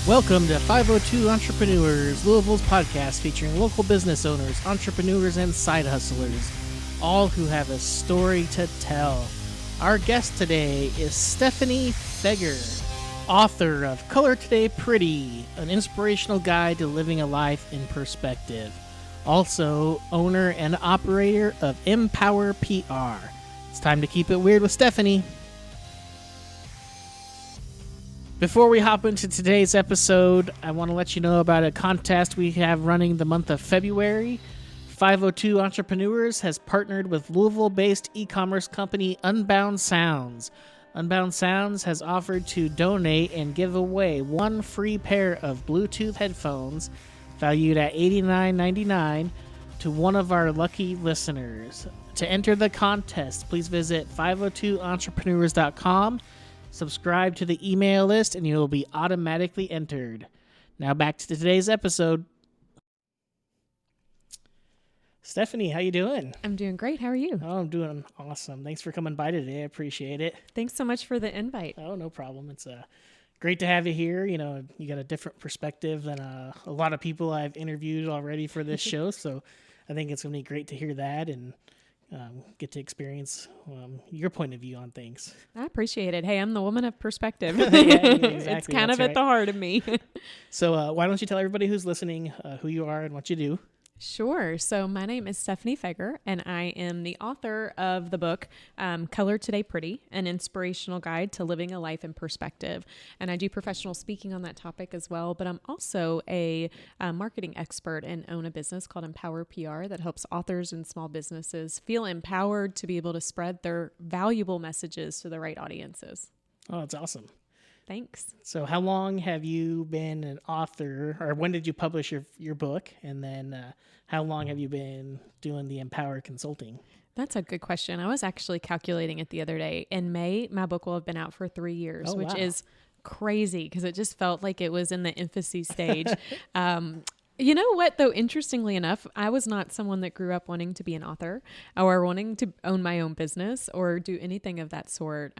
Welcome to 502 Entrepreneurs, Louisville's podcast featuring local business owners, entrepreneurs, and side hustlers, all who have a story to tell. Our guest today is Stephanie Feger, author of Color Today Pretty, an inspirational guide to living a life in perspective. Also, owner and operator of Empower PR. It's time to keep it weird with Stephanie. Before we hop into today's episode, I want to let you know about a contest we have running the month of February. 502 Entrepreneurs has partnered with Louisville-based e-commerce company Unbound Sounds. Unbound Sounds has offered to donate and give away one free pair of Bluetooth headphones valued at $89.99 to one of our lucky listeners. To enter the contest, please visit 502entrepreneurs.com. Subscribe to the email list and you will be automatically entered. Now back to today's episode. Stephanie, how you doing? I'm doing great. How are you? Oh, I'm doing awesome. Thanks for coming by today. I appreciate it. Thanks so much for the invite. Oh, no problem. It's great to have you here. You know, you got a different perspective than a lot of people I've interviewed already for this show. So I think it's going to be great to hear that and get to experience your point of view on things. I appreciate it. Hey, I'm the woman of perspective. Yeah, exactly. It's kind of at the heart of me. So why don't you tell everybody who's listening who you are and what you do? Sure. So my name is Stephanie Feger, and I am the author of the book, Color Today Pretty, an inspirational guide to living a life in perspective. And I do professional speaking on that topic as well, but I'm also a marketing expert and own a business called Empower PR that helps authors and small businesses feel empowered to be able to spread their valuable messages to the right audiences. Oh, that's awesome. Thanks. So how long have you been an author, or when did you publish your book? And then how long have you been doing the Empower consulting? That's a good question. I was actually calculating it the other day. In May, my book will have been out for 3 years, which is crazy because it just felt like it was in the infancy stage. You know what, though? Interestingly enough, I was not someone that grew up wanting to be an author or wanting to own my own business or do anything of that sort.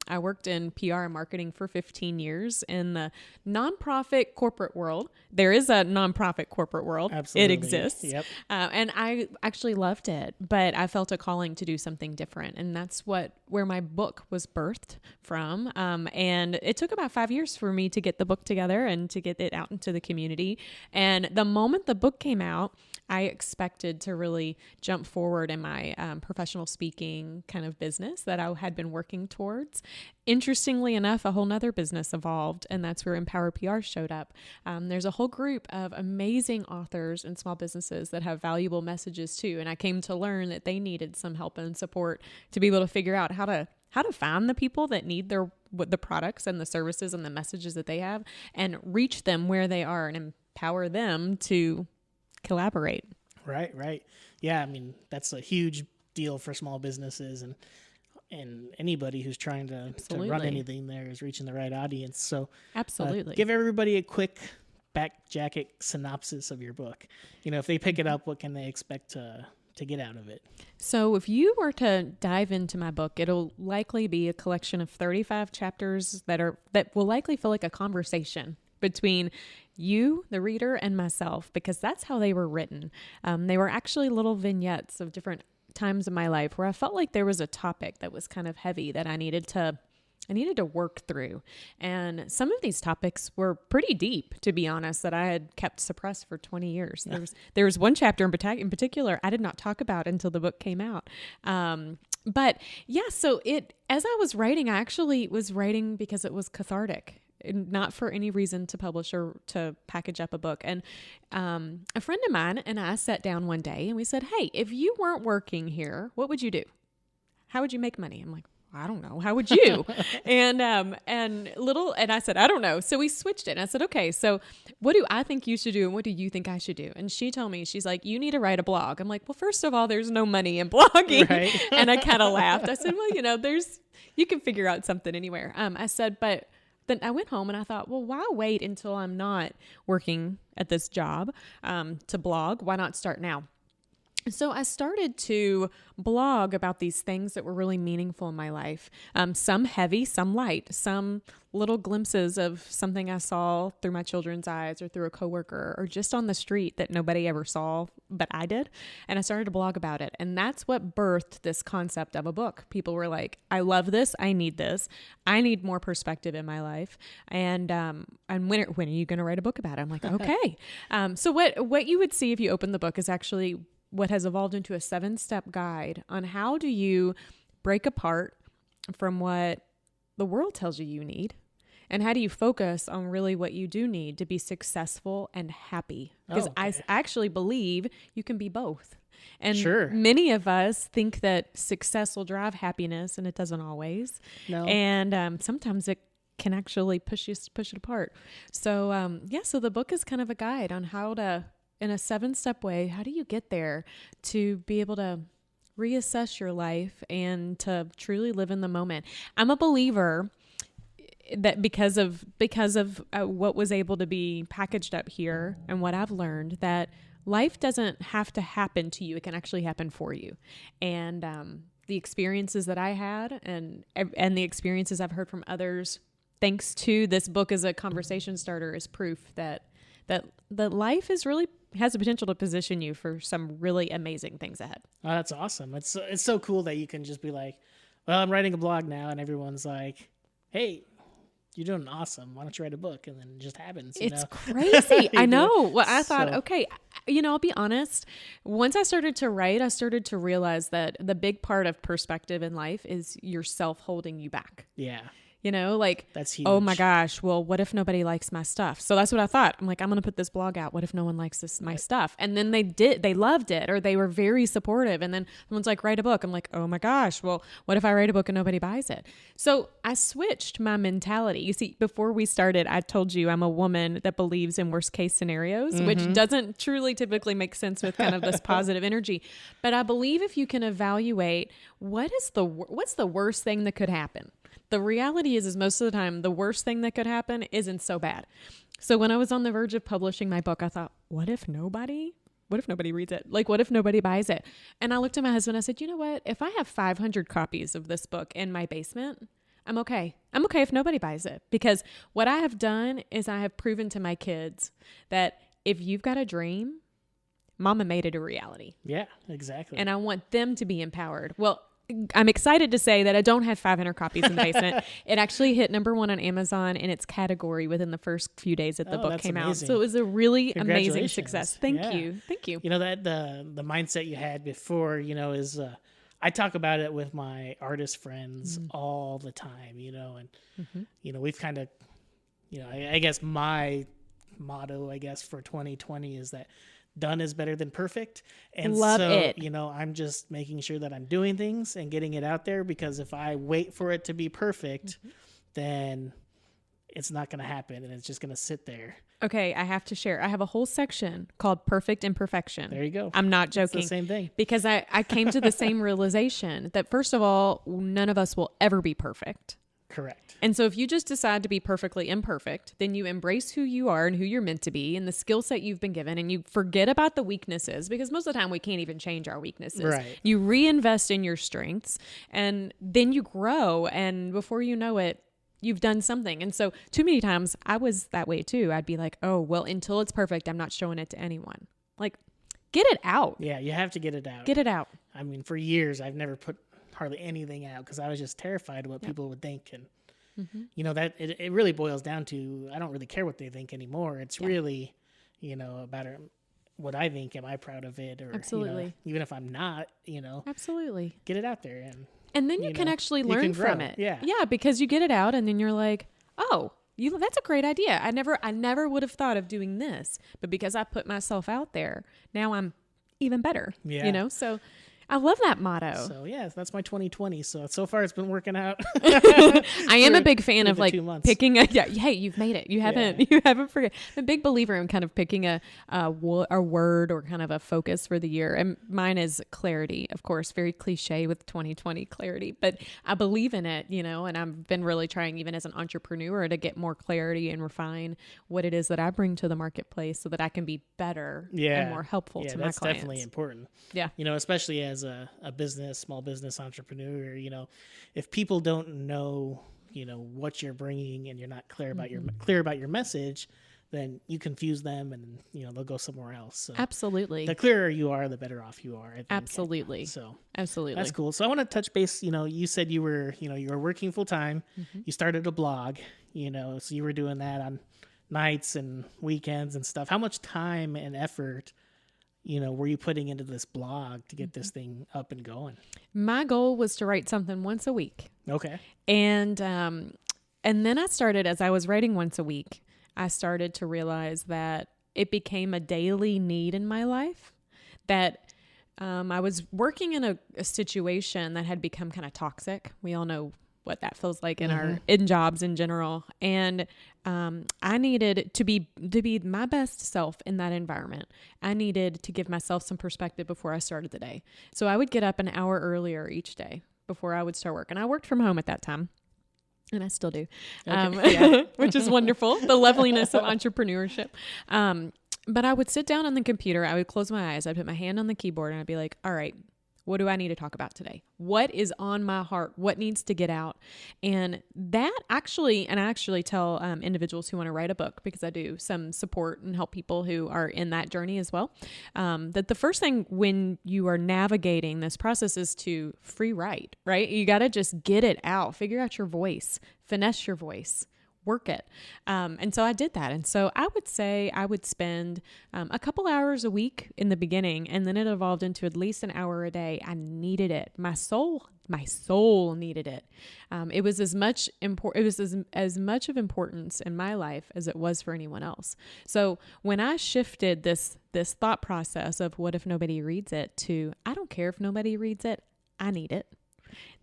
I worked in PR and marketing for 15 years in the nonprofit corporate world. There is a nonprofit corporate world. Absolutely. It exists. Yep. And I actually loved it, but I felt a calling to do something different. And that's where my book was birthed from. And it took about 5 years for me to get the book together and to get it out into the community. And the moment the book came out, I expected to really jump forward in my professional speaking kind of business that I had been working towards. Interestingly enough, a whole nother business evolved, and that's where Empower PR showed up. There's a whole group of amazing authors and small businesses that have valuable messages too, and I came to learn that they needed some help and support to be able to figure out how to find the people that need the products and the services and the messages that they have and reach them where they are and empower them to collaborate. Right. Yeah, I mean, that's a huge deal for small businesses and anybody who's trying to run anything there is reaching the right audience. So absolutely. Give everybody a quick back jacket synopsis of your book. You know, if they pick it up, what can they expect to get out of it? So if you were to dive into my book, it'll likely be a collection of 35 chapters that will likely feel like a conversation between you, the reader, and myself, because that's how they were written. They were actually little vignettes of different times in my life where I felt like there was a topic that was kind of heavy that I needed to work through. And some of these topics were pretty deep, to be honest, that I had kept suppressed for 20 years. There was one chapter in particular I did not talk about until the book came out. But yeah, so as I was writing, I actually was writing because it was cathartic, not for any reason to publish or to package up a book. And a friend of mine and I sat down one day and we said, hey, if you weren't working here, what would you do? How would you make money? I'm like, I don't know. How would you? and I said, I don't know. So we switched it. And I said, okay, so what do I think you should do? And what do you think I should do? And she told me, she's like, you need to write a blog. I'm like, well, first of all, there's no money in blogging. Right. And I kind of laughed. I said, well, you can figure out something anywhere. I said, but then I went home and I thought, well, why wait until I'm not working at this job to blog? Why not start now? So I started to blog about these things that were really meaningful in my life. Some heavy, some light, some little glimpses of something I saw through my children's eyes or through a coworker or just on the street that nobody ever saw, but I did. And I started to blog about it. And that's what birthed this concept of a book. People were like, I love this. I need this. I need more perspective in my life. And when are you going to write a book about it? I'm like, okay. So what you would see if you open the book is actually what has evolved into a 7-step guide on how do you break apart from what the world tells you need, and how do you focus on really what you do need to be successful and happy. Because I actually believe you can be both. And many of us think that success will drive happiness, and it doesn't always. No. And sometimes it can actually push it apart. So so the book is kind of a guide on how to, in a 7-step way, how do you get there to be able to reassess your life and to truly live in the moment. I'm a believer that because of what was able to be packaged up here and what I've learned, that life doesn't have to happen to you. It can actually happen for you. And the experiences that I had and the experiences I've heard from others, thanks to this book as a conversation starter, is proof that life is really has the potential to position you for some really amazing things ahead. Oh, that's awesome. It's so cool that you can just be like, well, I'm writing a blog now, and everyone's like, hey, you're doing awesome. Why don't you write a book? And then it just happens. It's crazy. I know. Well, I thought, okay, I'll be honest. Once I started to write, I started to realize that the big part of perspective in life is yourself holding you back. Yeah. That's huge. Oh my gosh, well, what if nobody likes my stuff? So that's what I thought. I'm like, I'm going to put this blog out. What if no one likes my stuff? And then they loved it, or they were very supportive. And then someone's like, write a book. I'm like, oh my gosh, well, what if I write a book and nobody buys it? So I switched my mentality. You see, before we started, I told you I'm a woman that believes in worst case scenarios, which doesn't truly typically make sense with kind of this positive energy. But I believe if you can evaluate what's the worst thing that could happen. The reality is most of the time, the worst thing that could happen isn't so bad. So when I was on the verge of publishing my book, I thought, what if nobody reads it? Like, what if nobody buys it? And I looked at my husband, I said, you know what? If I have 500 copies of this book in my basement, I'm okay. I'm okay if nobody buys it, because what I have done is I have proven to my kids that if you've got a dream, Mama made it a reality. Yeah, exactly. And I want them to be empowered. Well, I'm excited to say that I don't have 500 copies in the basement. It actually hit number 1 on Amazon in its category within the first few days that the book came out. So it was a really amazing success. Thank you. That the mindset you had before, is I talk about it with my artist friends all the time, and we've kind of, I guess my motto, for 2020 is that done is better than perfect. And Love it. I'm just making sure that I'm doing things and getting it out there, because if I wait for it to be perfect, then it's not going to happen, and it's just going to sit there. Okay, I have to share. I have a whole section called Perfect Imperfection. There you go. I'm not joking. It's the same thing. Because I came to the same realization that, first of all, none of us will ever be perfect. Correct. And so if you just decide to be perfectly imperfect, then you embrace who you are and who you're meant to be and the skill set you've been given, and you forget about the weaknesses, because most of the time we can't even change our weaknesses. Right. You reinvest in your strengths, and then you grow, and before you know it, you've done something. And so too many times I was that way too. I'd be like, oh, well, until it's perfect, I'm not showing it to anyone. Like, get it out. Yeah, you have to get it out. Get it out. I mean, for years, I've never put hardly anything out because I was just terrified of what people would think. And, that it really boils down to, I don't really care what they think anymore. It's really, about what I think. Am I proud of it? Or, Absolutely. Even if I'm not, Absolutely. get it out there. And then you can actually learn from it. Yeah. Yeah, because you get it out and then you're like, oh, that's a great idea. I never would have thought of doing this, but because I put myself out there, now I'm even better. Yeah. So I love that motto. So yeah, that's my 2020. So far it's been working out. I am a big fan of like 2 months. picking a, hey, you've made it. You haven't forget. I'm a big believer in kind of picking a word or kind of a focus for the year. And mine is clarity, of course, very cliche with 2020 clarity, but I believe in it, and I've been really trying even as an entrepreneur to get more clarity and refine what it is that I bring to the marketplace so that I can be better and more helpful to my clients. Yeah, that's definitely important. Yeah. Especially as a small business entrepreneur, if people don't know, what you're bringing and you're not clear about your message, then you confuse them and, they'll go somewhere else. So absolutely. The clearer you are, the better off you are. I think. Absolutely. So absolutely. That's cool. So I want to touch base, you said you were working full time. You started a blog, so you were doing that on nights and weekends and stuff. How much time and effort were you putting into this blog to get this thing up and going? My goal was to write something once a week. Okay. And then I started, as I was writing once a week, I started to realize that it became a daily need in my life, that I was working in a situation that had become kind of toxic. We all know what that feels like in jobs in general. And I needed to be my best self in that environment. I needed to give myself some perspective before I started the day. So I would get up an hour earlier each day before I would start work. And I worked from home at that time. And I still do, which is wonderful. The loveliness of entrepreneurship. But I would sit down on the computer. I would close my eyes. I'd put my hand on the keyboard and I'd be like, all right, what do I need to talk about today? What is on my heart? What needs to get out? And that actually, I actually tell individuals who want to write a book, because I do some support and help people who are in that journey as well, that the first thing when you are navigating this process is to free write, right? You got to just get it out, figure out your voice, finesse your voice. Work it. And so I did that. And so I would say I would spend a couple hours a week in the beginning, and then it evolved into at least an hour a day. I needed it. My soul needed it. It was as much as much of importance in my life as it was for anyone else. So when I shifted this thought process of what if nobody reads it to, I don't care if nobody reads it, I need it.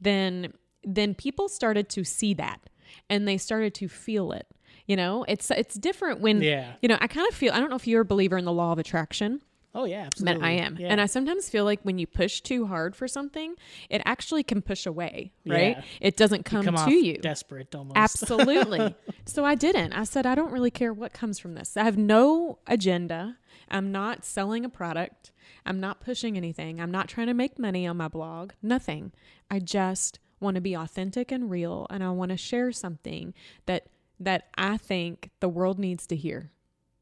Then people started to see that. And they started to feel it. It's different when, I kind of feel, I don't know if you're a believer in the law of attraction. Oh yeah, absolutely. But I am. Yeah. And I sometimes feel like when you push too hard for something, it actually can push away, right? Yeah. It doesn't come to you. Desperate almost. Absolutely. So I didn't. I said, I don't really care what comes from this. I have no agenda. I'm not selling a product. I'm not pushing anything. I'm not trying to make money on my blog. Nothing. I just want to be authentic and real, and I want to share something that I think the world needs to hear.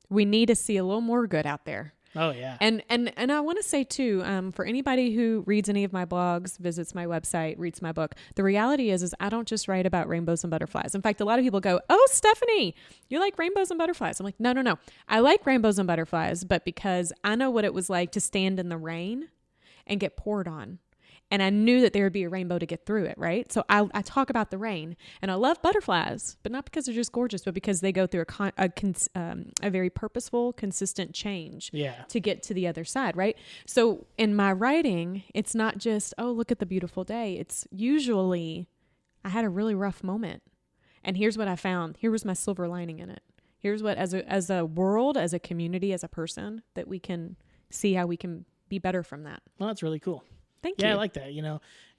We need to see a little more good out there. Oh yeah. And I want to say too, for anybody who reads any of my blogs, visits my website, reads my book, the reality is I don't just write about rainbows and butterflies. In fact, a lot of people go, "Oh, Stephanie, you like rainbows and butterflies." I'm like, no. I like rainbows and butterflies, but because I know what it was like to stand in the rain and get poured on. And I knew that there would be a rainbow to get through it, right? So I talk about the rain, and I love butterflies, but not because they're just gorgeous, but because they go through a very purposeful, consistent change to get to the other side, right? So in my writing, it's not just, oh, look at the beautiful day. It's usually, I had a really rough moment, and here's what I found. Here was my silver lining in it. Here's what, as a world, as a community, as a person, that we can see how we can be better from that. Well, that's really cool. Thank you. Yeah, I like that,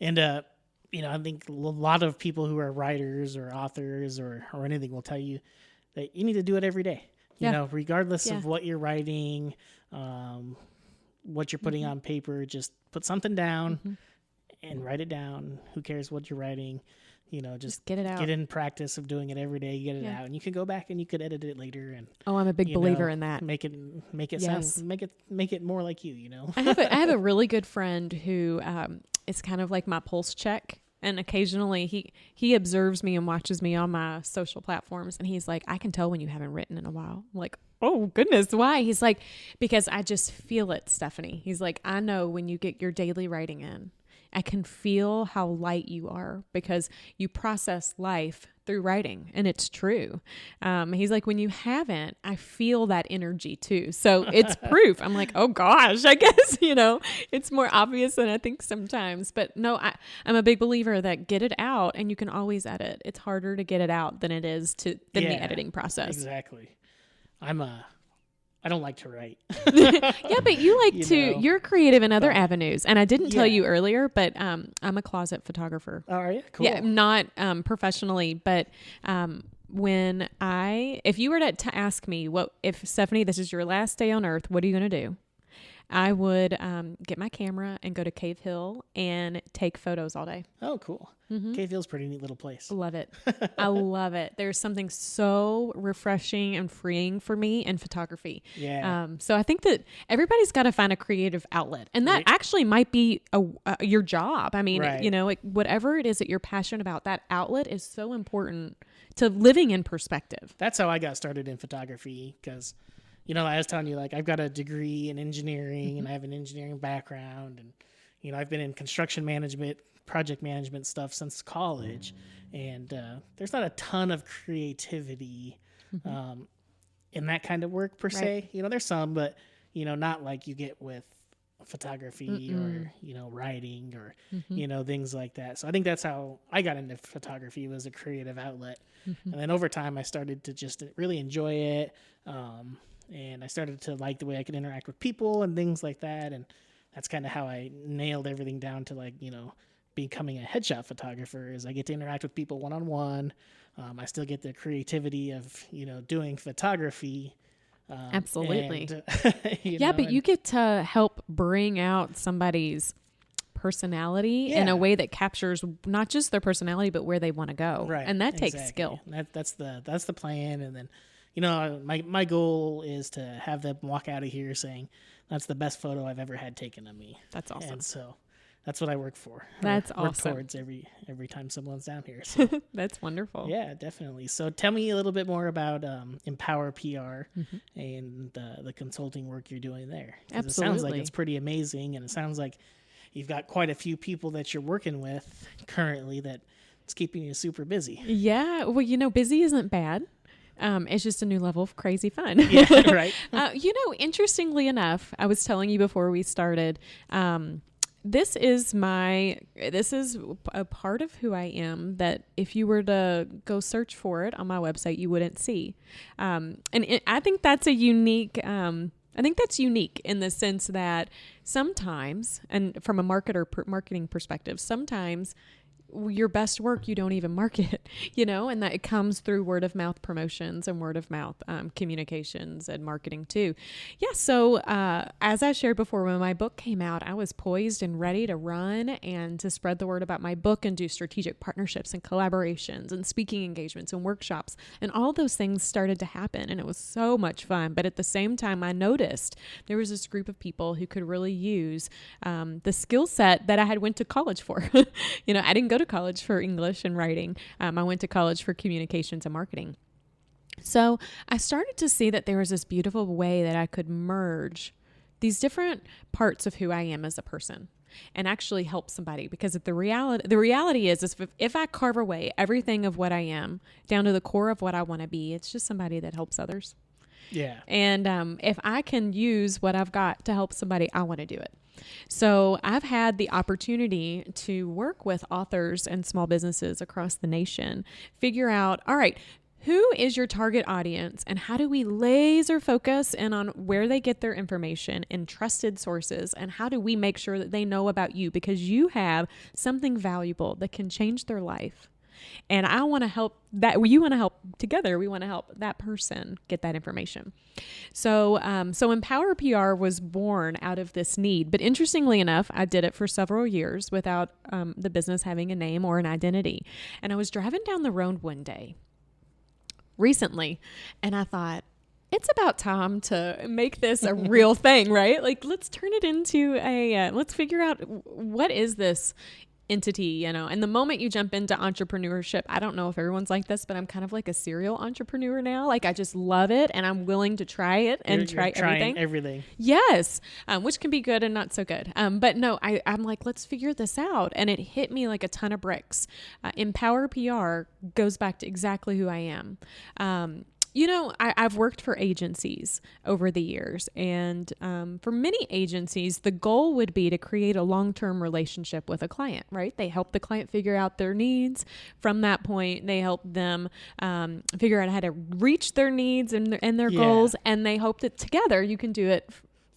and, I think a lot of people who are writers or authors or anything will tell you that you need to do it every day, regardless of what you're writing, what you're putting on paper, just put something down and write it down. Who cares what you're writing? Just get it out. Get in practice of doing it every day. You get it out, and you can go back and you could edit it later. And I'm a big believer in that. Make it sound, make it more like you. I have a really good friend who is kind of like my pulse check, and occasionally he observes me and watches me on my social platforms, and he's like, "I can tell when you haven't written in a while." I'm like, "Oh goodness, why?" He's like, "Because I just feel it, Stephanie." He's like, "I know when you get your daily writing in." I can feel how light you are because you process life through writing, and it's true. He's like, when you haven't, I feel that energy too. So it's proof. I'm like, oh gosh, I guess, it's more obvious than I think sometimes. But no, I'm a big believer that get it out, and you can always edit. It's harder to get it out than it is than the editing process. Exactly. I don't like to write. Yeah, but you like you're creative in other avenues. And I didn't tell you earlier, but I'm a closet photographer. All right, cool. Yeah, not professionally, but if you were to ask me, if Stephanie, this is your last day on earth, what are you going to do? I would get my camera and go to Cave Hill and take photos all day. Oh, cool. Mm-hmm. Cave Hill's a pretty neat little place. Love it. I love it. There's something so refreshing and freeing for me in photography. Yeah. So I think that everybody's got to find a creative outlet. And that actually might be your job. I mean, whatever it is that you're passionate about, that outlet is so important to living in perspective. That's how I got started in photography because... I was telling you, I've got a degree in engineering and I have an engineering background and, I've been in construction management, project management stuff since college. And there's not a ton of creativity in that kind of work per se. There's some, but, not like you get with photography or, writing or, things like that. So I think that's how I got into photography, was a creative outlet. And then over time I started to just really enjoy it. And I started to like the way I could interact with people and things like that. And that's kind of how I nailed everything down to becoming a headshot photographer, is I get to interact with people one-on-one. I still get the creativity of, doing photography. Absolutely. But you get to help bring out somebody's personality in a way that captures not just their personality, but where they want to go. Right. And that takes skill. That's the plan. And then, my goal is to have them walk out of here saying, that's the best photo I've ever had taken of me. That's awesome. And so that's what I work for. That's work awesome. Towards every time someone's down here. So. That's wonderful. Yeah, definitely. So tell me a little bit more about Empower PR and the consulting work you're doing there. Absolutely. It sounds like it's pretty amazing, and it sounds like you've got quite a few people that you're working with currently that it's keeping you super busy. Yeah. Well, busy isn't bad. It's just a new level of crazy fun. Yeah, right. Interestingly enough, I was telling you before we started, this is a part of who I am that if you were to go search for it on my website, you wouldn't see. I think that's unique in the sense that sometimes, and from a marketing perspective, sometimes your best work you don't even market, and that it comes through word of mouth promotions and word of mouth communications and marketing too. Yeah. So as I shared before, when my book came out, I was poised and ready to run and to spread the word about my book and do strategic partnerships and collaborations and speaking engagements and workshops, and all those things started to happen, and it was so much fun. But at the same time, I noticed there was this group of people who could really use the skill set that I had went to college for. I didn't go to college for English and writing. I went to college for communications and marketing. So I started to see that there was this beautiful way that I could merge these different parts of who I am as a person and actually help somebody, because the reality is if I carve away everything of what I am down to the core of what I want to be, it's just somebody that helps others. Yeah. And if I can use what I've got to help somebody, I want to do it. So I've had the opportunity to work with authors and small businesses across the nation, figure out, all right, who is your target audience and how do we laser focus in on where they get their information in trusted sources, and how do we make sure that they know about you because you have something valuable that can change their life. And I want to help you want to help together. We want to help that person get that information. So Empower PR was born out of this need. But interestingly enough, I did it for several years without the business having a name or an identity. And I was driving down the road one day recently, and I thought, it's about time to make this a real thing, right? Let's turn it into let's figure out what is this entity, you know. And the moment you jump into entrepreneurship, I don't know if everyone's like this, but I'm kind of like a serial entrepreneur now. Like I just love it and I'm willing to try it and You're trying everything. Yes. Which can be good and not so good. But no, I'm like, let's figure this out. And it hit me like a ton of bricks. Empower PR goes back to exactly who I am. You know, I've worked for agencies over the years, and for many agencies, the goal would be to create a long-term relationship with a client, right? They help the client figure out their needs. From that point, they help them figure out how to reach their needs and their goals, and they hope that together you can do it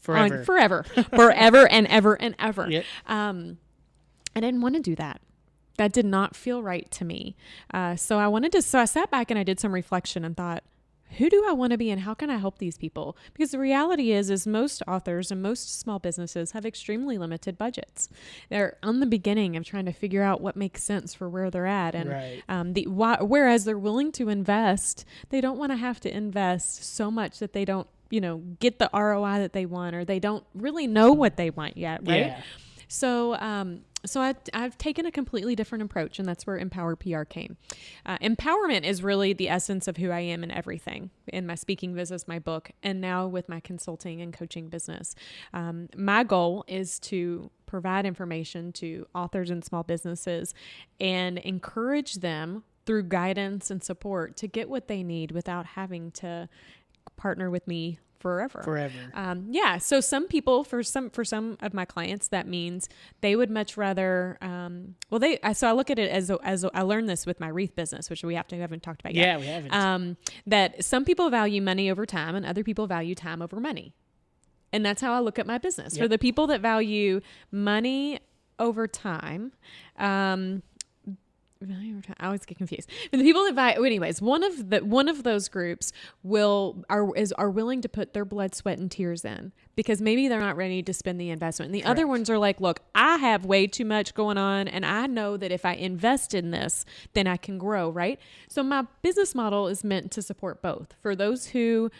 forever and ever and ever. Yep. I didn't want to do that. That did not feel right to me. So I sat back and I did some reflection and thought, who do I want to be and how can I help these people? Because the reality is most authors and most small businesses have extremely limited budgets. They're on the beginning of trying to figure out what makes sense for where they're at. And whereas they're willing to invest, they don't want to have to invest so much that they don't, you know, get the ROI that they want, or they don't really know what they want yet, right? Yeah. So I've taken a completely different approach, and that's where Empower PR came. Empowerment is really the essence of who I am in everything, in my speaking business, my book, and now with my consulting and coaching business. My goal is to provide information to authors and small businesses and encourage them through guidance and support to get what they need without having to partner with me forever. So some people, for some of my clients, that means they would much rather, so I look at it as I learned this with my wreath business, which we haven't talked about yet. Yeah, we haven't. That some people value money over time and other people value time over money. And that's how I look at my business. Yep. For the people that value money over time, I always get confused. But the people that value, anyways, one of those groups are willing to put their blood, sweat, and tears in because maybe they're not ready to spend the investment. And the Correct. other ones are like, look, I have way too much going on, and I know that if I invest in this, then I can grow, right? So my business model is meant to support both. For those who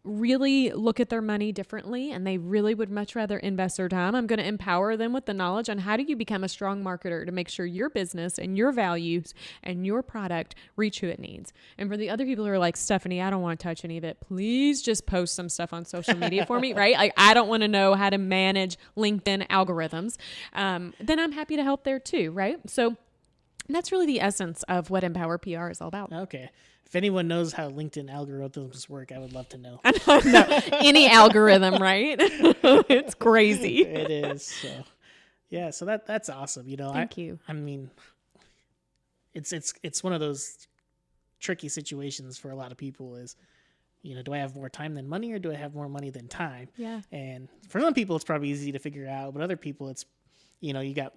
really look at their money differently and they really would much rather invest their time, I'm going to empower them with the knowledge on how do you become a strong marketer to make sure your business and your values and your product reach who it needs. And for the other people who are like, Stephanie, I don't want to touch any of it. Please just post some stuff on social media for me, right? Like, I don't want to know how to manage LinkedIn algorithms. Then I'm happy to help there too, right? So that's really the essence of what Empower PR is all about. Okay. If anyone knows how LinkedIn algorithms work, I would love to know. No, any algorithm, right? It's crazy. It is. So, yeah. So that's awesome. You know, Thank you. I mean, it's one of those tricky situations for a lot of people. Is, you know, do I have more time than money, or do I have more money than time? Yeah. And for some people, it's probably easy to figure out, but other people, it's, you know, you got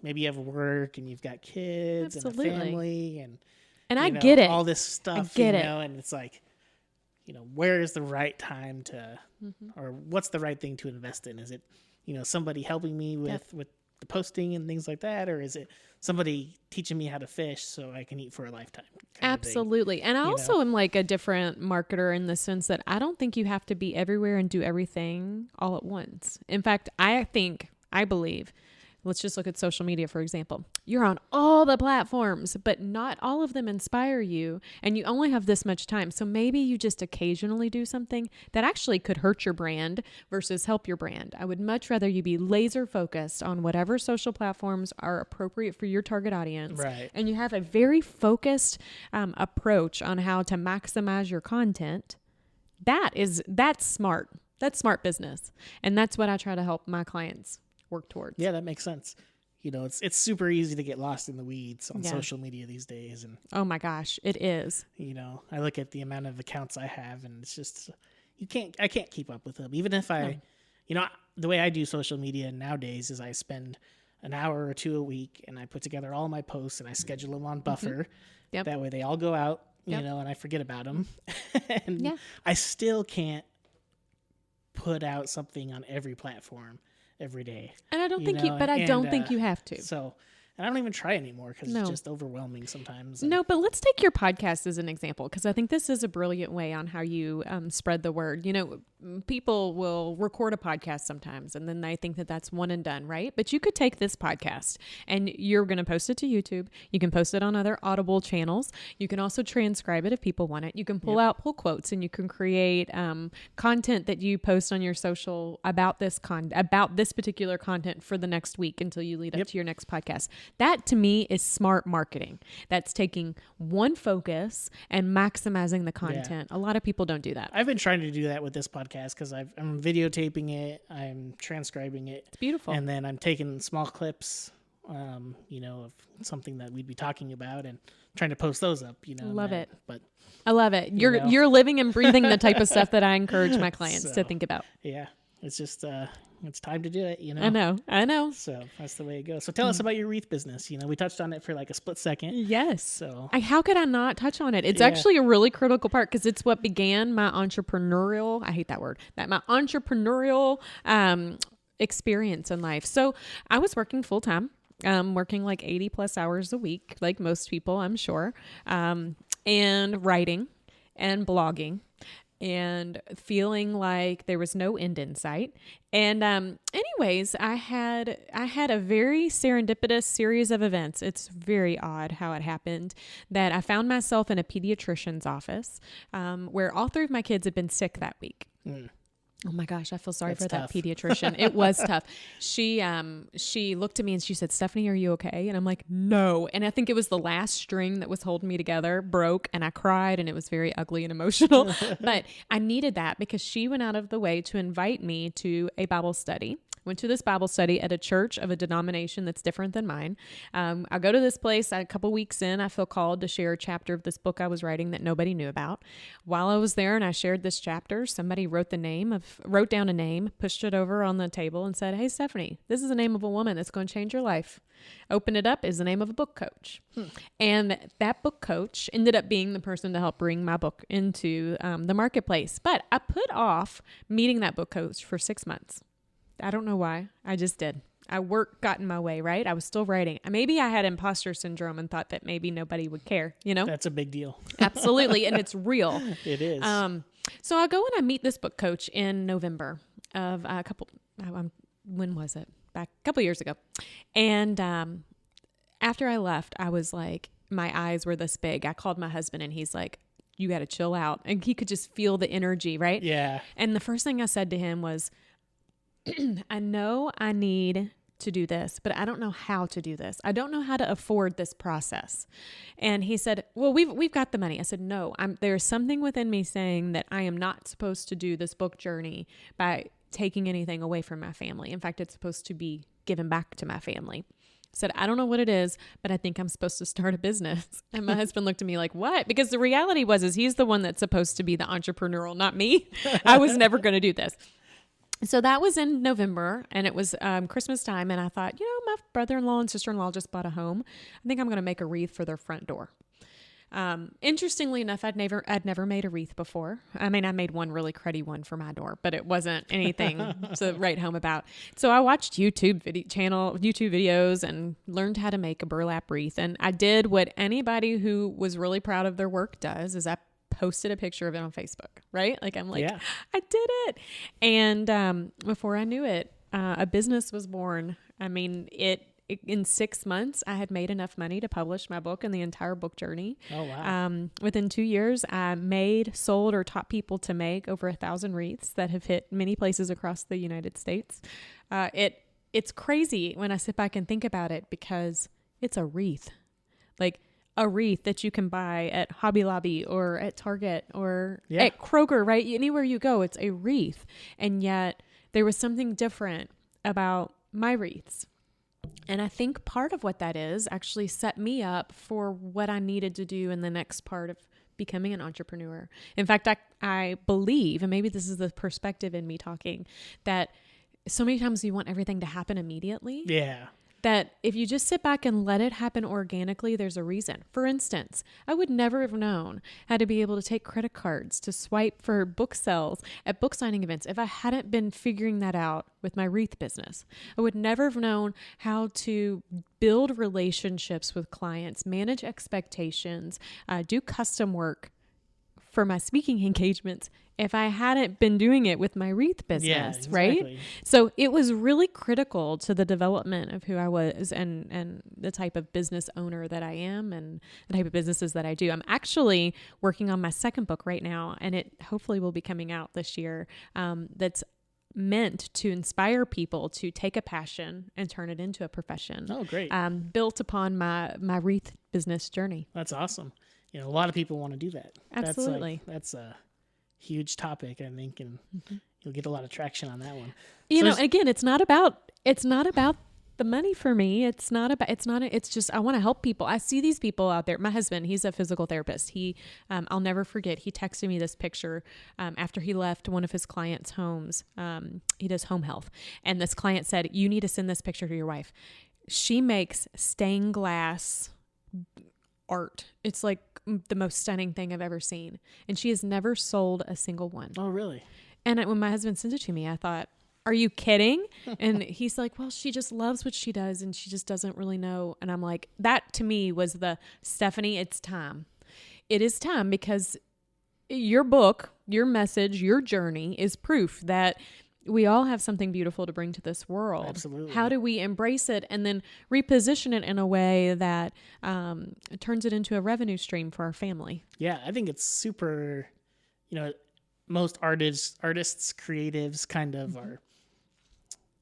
maybe you have work and you've got kids Absolutely. and a family and I get it. all this stuff, I get it. and it's like, you know, where is the right time to, or what's the right thing to invest in? Is it, you know, somebody helping me with the posting and things like that, or is it somebody teaching me how to fish so I can eat for a lifetime? Absolutely. And I also am like a different marketer in the sense that I don't think you have to be everywhere and do everything all at once. In fact, I believe, let's just look at social media, for example. You're on all the platforms, but not all of them inspire you, and you only have this much time. So maybe you just occasionally do something that actually could hurt your brand versus help your brand. I would much rather you be laser focused on whatever social platforms are appropriate for your target audience. Right. And you have a very focused approach on how to maximize your content. That's smart. That's smart business. And that's what I try to help my clients work towards. Yeah, that makes sense. You know, it's super easy to get lost in the weeds on social media these days, and oh my gosh, it is. You know, I look at the amount of accounts I have, and it's just I can't keep up with them. Even if you know, the way I do social media nowadays is I spend an hour or two a week, and I put together all my posts and I schedule them on Buffer. Yep. That way they all go out, you know, and I forget about them. And I still can't put out something on every platform every day. And I don't think think you have to. So, and I don't even try anymore because it's just overwhelming sometimes. No, but let's take your podcast as an example, because I think this is a brilliant way on how you spread the word. You know, people will record a podcast sometimes and then they think that that's one and done, right? But you could take this podcast and you're going to post it to YouTube. You can post it on other Audible channels. You can also transcribe it if people want it. You can pull quotes, and you can create content that you post on your social about this particular content for the next week until you lead up to your next podcast. That to me is smart marketing. That's taking one focus and maximizing the content. A lot of people don't do that. I've been trying to do that with this podcast because I'm videotaping it, I'm transcribing it. It's beautiful. And then I'm taking small clips, of something that we'd be talking about and trying to post those up, Love it. But I love it. You're living and breathing the type of stuff that I encourage my clients to think about. Yeah. It's just, it's time to do it, I know. So that's the way it goes. So tell us about your wreath business. We touched on it for like a split second. Yes. So How could I not touch on it? It's actually a really critical part because it's what began my entrepreneurial, I hate that word, my entrepreneurial experience in life. So I was working full time, working like 80 plus hours a week, like most people, I'm sure, and writing and blogging, and feeling like there was no end in sight. And anyways, I had a very serendipitous series of events. It's very odd how it happened that I found myself in a pediatrician's office where all three of my kids had been sick that week. Oh my gosh, I feel sorry for that pediatrician. It was tough. She looked at me and she said, "Stephanie, are you okay?" And I'm like, "No." And I think it was the last string that was holding me together broke, and I cried, and it was very ugly and emotional. But I needed that because she went out of the way to invite me to a Bible study. Went to this Bible study at a church of a denomination that's different than mine. I go to this place a couple weeks in. I feel called to share a chapter of this book I was writing that nobody knew about. While I was there and I shared this chapter, somebody wrote down a name, pushed it over on the table and said, "Hey, Stephanie, this is the name of a woman that's going to change your life." Open it up is the name of a book coach. And that book coach ended up being the person to help bring my book into the marketplace. But I put off meeting that book coach for 6 months. I don't know why. I just did. Work got in my way, right? I was still writing. Maybe I had imposter syndrome and thought that maybe nobody would care, That's a big deal. Absolutely. And it's real. It is. So I go and I meet this book coach in November of when was it? Back a couple years ago. And after I left, I was like, my eyes were this big. I called my husband and he's like, "You got to chill out." And he could just feel the energy, right? Yeah. And the first thing I said to him was, "I know I need to do this, but I don't know how to do this. I don't know how to afford this process." And he said, "Well, we've got the money." I said, "No, there's something within me saying that I am not supposed to do this book journey by taking anything away from my family. In fact, it's supposed to be given back to my family." I said, "I don't know what it is, but I think I'm supposed to start a business." And my husband looked at me like, "What?" Because the reality was he's the one that's supposed to be the entrepreneurial, not me. I was never going to do this. So that was in November, and it was Christmas time, and I thought, my brother-in-law and sister-in-law just bought a home. I think I'm going to make a wreath for their front door. Interestingly enough, I'd never made a wreath before. I mean, I made one really cruddy one for my door, but it wasn't anything to write home about. So I watched YouTube videos and learned how to make a burlap wreath. And I did what anybody who was really proud of their work does, is I posted a picture of it on Facebook, right? Like, I'm like, yeah. I did it. And before I knew it, a business was born. I mean, in 6 months, I had made enough money to publish my book and the entire book journey. Oh, wow. Within 2 years, I sold, or taught people to make over 1,000 wreaths that have hit many places across the United States. It's crazy when I sit back and think about it, because it's a wreath. Like, a wreath that you can buy at Hobby Lobby or at Target or at Kroger, right? Anywhere you go, it's a wreath. And yet there was something different about my wreaths. And I think part of what that is actually set me up for what I needed to do in the next part of becoming an entrepreneur. In fact, I believe, and maybe this is the perspective in me talking, that so many times we want everything to happen immediately. Yeah. That if you just sit back and let it happen organically, there's a reason. For instance, I would never have known how to be able to take credit cards to swipe for book sales at book signing events if I hadn't been figuring that out with my wreath business. I would never have known how to build relationships with clients, manage expectations, do custom work for my speaking engagements if I hadn't been doing it with my wreath business, right? So it was really critical to the development of who I was and the type of business owner that I am and the type of businesses that I do. I'm actually working on my second book right now, and it hopefully will be coming out this year. That's meant to inspire people to take a passion and turn it into a profession. Oh, great. Built upon my wreath business journey. That's awesome. A lot of people want to do that. Absolutely. That's a huge topic, I think, and you'll get a lot of traction on that one. Again, it's not about the money for me. It's just, I want to help people. I see these people out there. My husband, he's a physical therapist. I'll never forget. He texted me this picture, after he left one of his clients' homes. He does home health. And this client said, you need to send this picture to your wife. She makes stained glass art. It's like the most stunning thing I've ever seen. And she has never sold a single one. Oh, really? And when my husband sent it to me, I thought, are you kidding? And he's like, well, she just loves what she does and she just doesn't really know. And I'm like, that to me was Stephanie, it's time. It is time, because your book, your message, your journey is proof that we all have something beautiful to bring to this world. Absolutely. How do we embrace it and then reposition it in a way that turns it into a revenue stream for our family? Yeah, I think it's super, most artists, creatives kind of are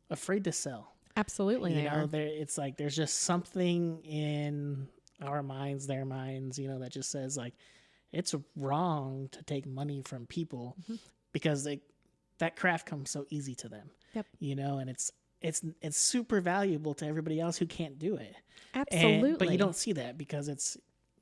afraid to sell. Absolutely. It's like there's just something in our minds, their minds, that just says like it's wrong to take money from people because that craft comes so easy to them. Yep. And it's super valuable to everybody else who can't do it. Absolutely. But you don't see that because it's,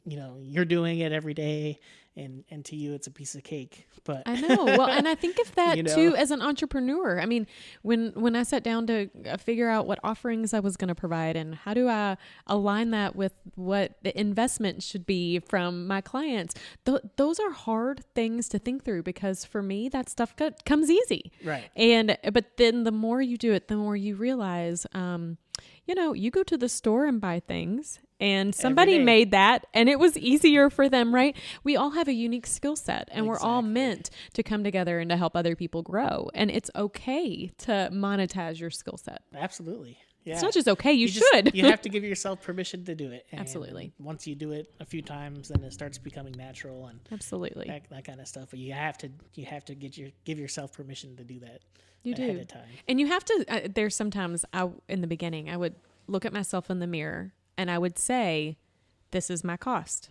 you're doing it every day and to you it's a piece of cake. But I know. Well, and I think of that too as an entrepreneur. I mean, when I sat down to figure out what offerings I was going to provide and how do I align that with what the investment should be from my clients, those are hard things to think through because for me, that stuff comes easy. Right. But then the more you do it, the more you realize, you go to the store and buy things and somebody made that and it was easier for them, right? We all have a unique skill set and we're all meant to come together and to help other people grow. And it's okay to monetize your skill set. Absolutely. Yeah. It's not just okay, you should. You have to give yourself permission to do it. And Absolutely. Once you do it a few times, then it starts becoming natural and absolutely that kind of stuff. But you have to give yourself permission to do that. You ahead do. Of time. And you have to, there's sometimes in the beginning, I would look at myself in the mirror and I would say, this is my cost.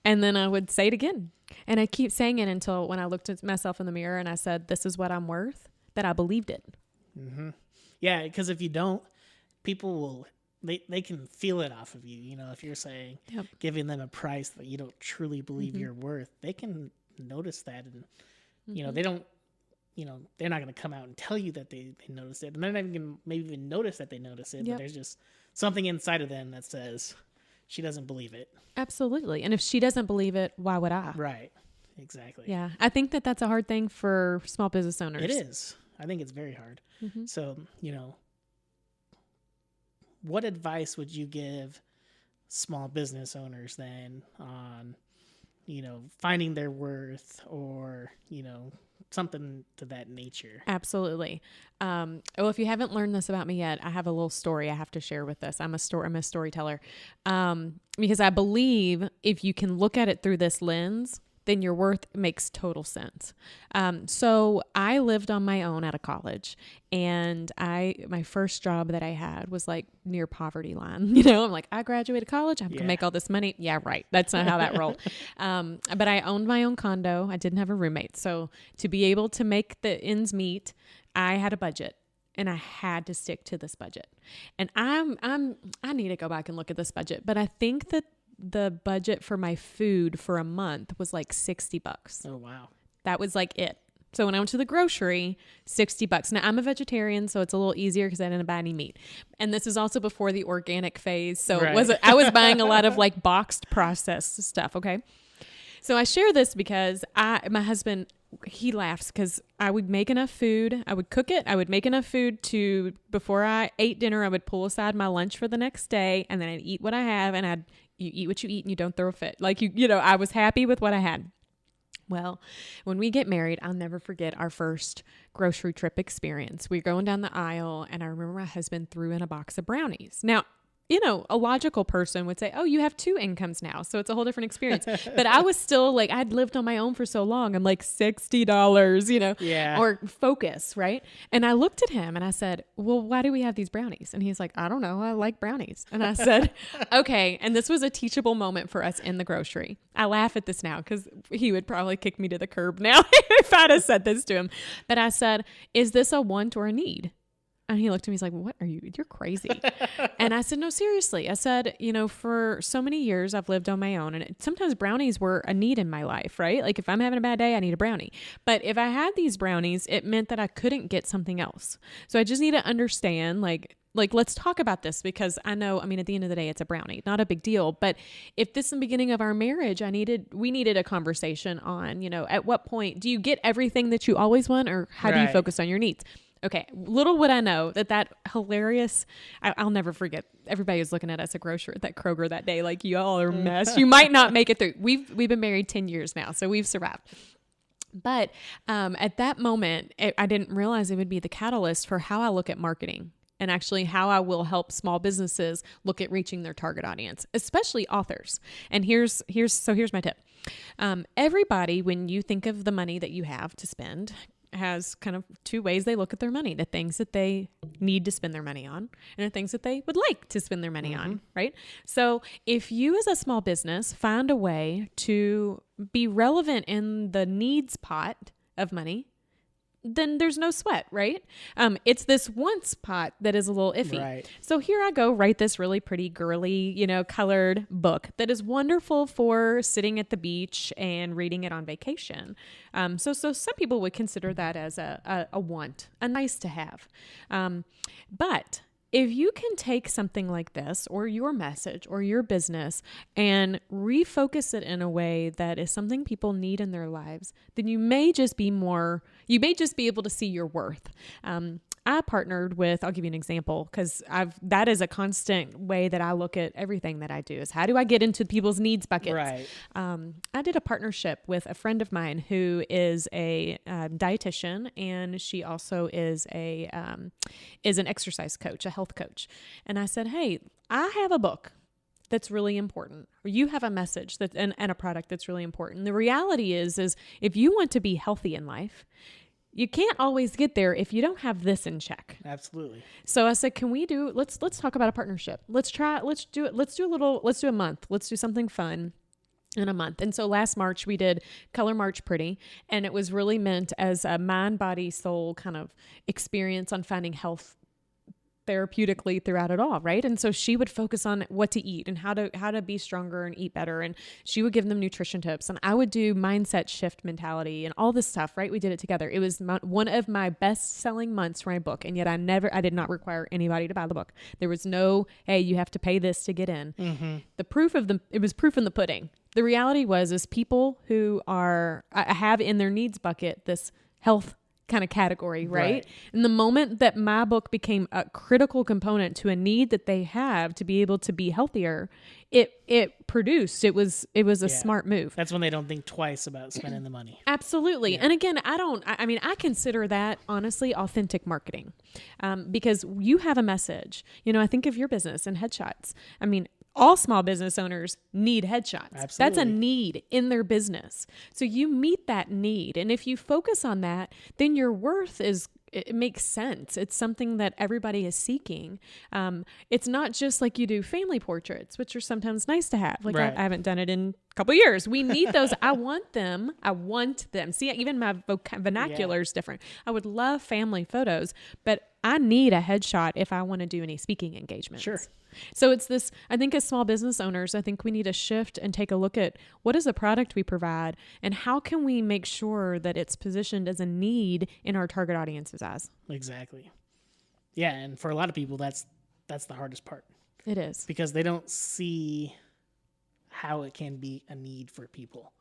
And then I would say it again. And I keep saying it until when I looked at myself in the mirror and I said, this is what I'm worth, that I believed it. Mm-hmm. Yeah. Because if you don't, people will, they can feel it off of you. If you're saying, giving them a price that you don't truly believe you're worth, they can notice that. And, they don't, they're not going to come out and tell you that they noticed it. And they're not even going to maybe even notice that they notice it. But there's just something inside of them that says she doesn't believe it. Absolutely. And if she doesn't believe it, why would I? Right. Exactly. Yeah. I think that's a hard thing for small business owners. It is. I think it's very hard. So, what advice would you give small business owners then on, finding their worth or, something to that nature? Absolutely. Well, if you haven't learned this about me yet, I have a little story I have to share with this. I'm a storyteller. Because I believe if you can look at it through this lens, then your worth makes total sense. So I lived on my own out of college, and my first job that I had was like near poverty line. I'm like, I graduated college, I'm gonna make all this money. Yeah, right. That's not how that rolled. But I owned my own condo. I didn't have a roommate, so to be able to make the ends meet, I had a budget. And I had to stick to this budget. And I need to go back and look at this budget, but I think that the budget for my food for a month was like $60. Oh, wow. That was like it. So when I went to the grocery, $60. Now I'm a vegetarian, so it's a little easier because I didn't buy any meat. And this is also before the organic phase. So I was buying a lot of like boxed processed stuff. Okay. So I share this because my husband, he laughs because I would make enough food. I would cook it. I would make enough food before I ate dinner, I would pull aside my lunch for the next day, and then I'd eat what I have, and you eat what you eat and you don't throw a fit. Like, I was happy with what I had. Well, when we get married, I'll never forget our first grocery trip experience. We're going down the aisle, and I remember my husband threw in a box of brownies. Now, a logical person would say, oh, you have two incomes now, so it's a whole different experience. But I was still like, I'd lived on my own for so long. I'm like, $60, Yeah. or focus, right? And I looked at him and I said, well, why do we have these brownies? And he's like, I don't know. I like brownies. And I said, okay. And this was a teachable moment for us in the grocery. I laugh at this now because he would probably kick me to the curb now if I'd have said this to him. But I said, is this a want or a need? And he looked at me, he's like, what are you? You're crazy. And I said, no, seriously. I said, for so many years I've lived on my own, and sometimes brownies were a need in my life, right? Like if I'm having a bad day, I need a brownie. But if I had these brownies, it meant that I couldn't get something else. So I just need to understand, like, let's talk about this, because I know, at the end of the day, it's a brownie, not a big deal. But if this is the beginning of our marriage, we needed a conversation on, at what point do you get everything that you always want, or how do you focus on your needs? Okay, little would I know that hilarious, I'll never forget. Everybody was looking at us at Kroger that day, like, you all are a mess. You might not make it through. We've been married 10 years now, so we've survived. But at that moment, I didn't realize it would be the catalyst for how I look at marketing, and actually how I will help small businesses look at reaching their target audience, especially authors. And here's my tip. Everybody, when you think of the money that you have to spend, has kind of two ways they look at their money: the things that they need to spend their money on, and the things that they would like to spend their money on, right? So if you as a small business find a way to be relevant in the needs pot of money, then there's no sweat, right? It's this wants pot that is a little iffy. Right. So here I go, write this really pretty girly, colored book that is wonderful for sitting at the beach and reading it on vacation. So some people would consider that as a want, a nice to have. But if you can take something like this, or your message or your business, and refocus it in a way that is something people need in their lives, then you may just be able to see your worth. I partnered with, I'll give you an example, because that is a constant way that I look at everything that I do, is how do I get into people's needs buckets? Right. I did a partnership with a friend of mine who is a dietitian, and she also is an exercise coach, a health coach. And I said, hey, I have a book that's really important, or you have a message and a product that's really important. The reality is if you want to be healthy in life, you can't always get there if you don't have this in check. Absolutely. So I said, let's talk about a partnership. Let's do a month. Let's do something fun in a month. And so last March we did Color March Pretty, and it was really meant as a mind, body, soul kind of experience on finding health therapeutically throughout it all, right? And so she would focus on what to eat and how to be stronger and eat better, and she would give them nutrition tips, and I would do mindset shift mentality and all this stuff, right? We did it together. It was one of my best-selling months for my book, and yet I did not require anybody to buy the book. There was no, hey, you have to pay this to get in. Mm-hmm. It was proof in the pudding. The reality is people who have in their needs bucket this health kind of category, right? And the moment that my book became a critical component to a need that they have to be able to be healthier, it produced. It was a smart move. That's when they don't think twice about spending the money. Absolutely. Yeah. And again, I consider that honestly authentic marketing, because you have a message. I think of your business and headshots. All small business owners need headshots. Absolutely. That's a need in their business. So you meet that need. And if you focus on that, then your worth it makes sense. It's something that everybody is seeking. It's not just like you do family portraits, which are sometimes nice to have. Like I haven't done it in a couple of years. We need those. I want them. See, even my vernacular is different. I would love family photos, but I need a headshot if I want to do any speaking engagements. Sure. So it's this, I think as small business owners, I think we need to shift and take a look at what is the product we provide, and how can we make sure that it's positioned as a need in our target audience's eyes. Exactly. Yeah. And for a lot of people, that's the hardest part. It is. Because they don't see how it can be a need for people.